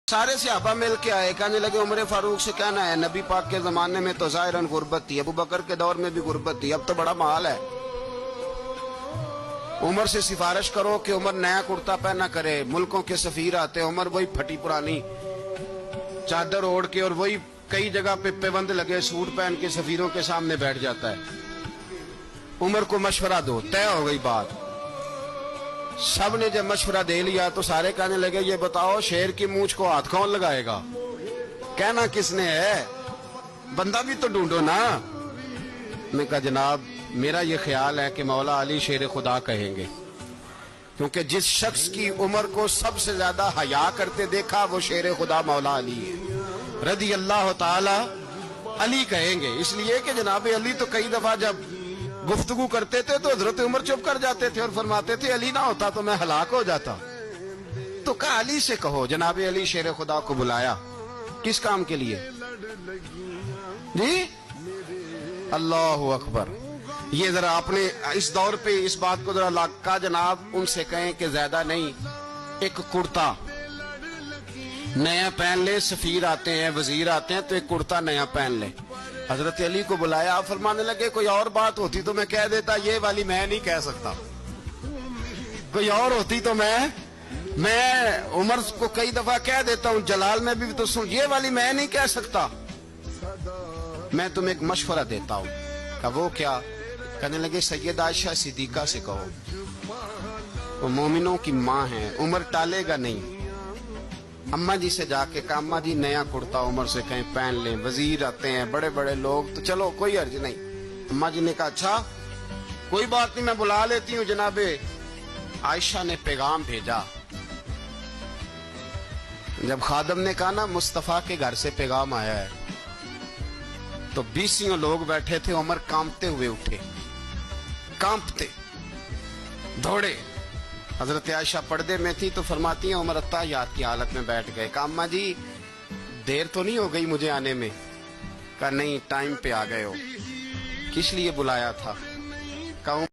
سارے صحابہ مل کے آئے، کہنے لگے عمر فاروق سے کہنا ہے نبی پاک کے زمانے میں تو ظاہراً غربت تھی، ابو بکر کے دور میں بھی غربت تھی، اب تو بڑا محال ہے، عمر سے سفارش کرو کہ عمر نیا کرتا پہنا کرے۔ ملکوں کے سفیر آتے، عمر وہی پھٹی پرانی چادر اوڑھ کے اور وہی کئی جگہ پہ پیوند لگے سوٹ پہن کے سفیروں کے سامنے بیٹھ جاتا ہے۔ عمر کو مشورہ دو، طے ہو گئی بات۔ سب نے جب مشورہ دے لیا تو سارے کہنے لگے یہ بتاؤ شیر کی مونچھ کو ہاتھ کون لگائے گا؟ کہنا کس نے ہے؟ بندہ بھی تو ڈھونڈو نا۔ میں کہا جناب میرا یہ خیال ہے کہ مولا علی شیر خدا کہیں گے، کیونکہ جس شخص کی عمر کو سب سے زیادہ حیا کرتے دیکھا وہ شیر خدا مولا علی ہے رضی اللہ تعالی۔ علی کہیں گے اس لیے کہ جناب علی تو کئی دفعہ جب گفتگو کرتے تھے تو حضرت عمر چپ کر جاتے تھے اور فرماتے تھے علی نہ ہوتا تو میں ہلاک ہو جاتا۔ تو کہا علی سے کہو۔ جناب علی شیر خدا کو بلایا، کس کام کے لیے؟ جی اللہ اکبر۔ یہ ذرا آپ نے اس دور پہ اس بات کو ذرا کہا جناب ان سے کہیں کہ زیادہ نہیں، ایک کرتا نیا پہن لے، سفیر آتے ہیں وزیر آتے ہیں تو ایک کرتا نیا پہن لے۔ حضرت علی کو بلایا، فرمانے لگے کوئی اور بات ہوتی تو میں کہہ دیتا، یہ والی میں نہیں کہہ سکتا، کوئی اور ہوتی تو میں عمر کو کئی دفعہ کہہ دیتا ہوں، جلال میں بھی تو سن، یہ والی میں نہیں کہہ سکتا، میں تمہیں ایک مشورہ دیتا ہوں۔ کہ وہ کیا؟ کہنے لگے سید عائشہ صدیقہ سے کہو، وہ مومنوں کی ماں ہیں، عمر ٹالے گا نہیں۔ اماں جی سے جا کے کہا اماں جی نیا کرتا عمر سے کہیں پہن لیں، وزیر آتے ہیں بڑے بڑے لوگ تو چلو کوئی عرض نہیں۔ اماں جی نے کہا اچھا کوئی بات نہیں میں بلا لیتی ہوں۔ جناب عائشہ نے پیغام بھیجا، جب خادم نے کہا نا مصطفیٰ کے گھر سے پیغام آیا ہے تو 20 لوگ بیٹھے تھے، عمر کانپتے ہوئے اٹھے، کانپتے دوڑے۔ حضرت عائشہ پردے میں تھی تو فرماتی ہیں عمر اتحیات کی حالت میں بیٹھ گئے۔ کہا اماں جی دیر تو نہیں ہو گئی مجھے آنے میں؟ کہا نہیں ٹائم پہ آ گئے ہو، کس لیے بلایا تھا؟ کہا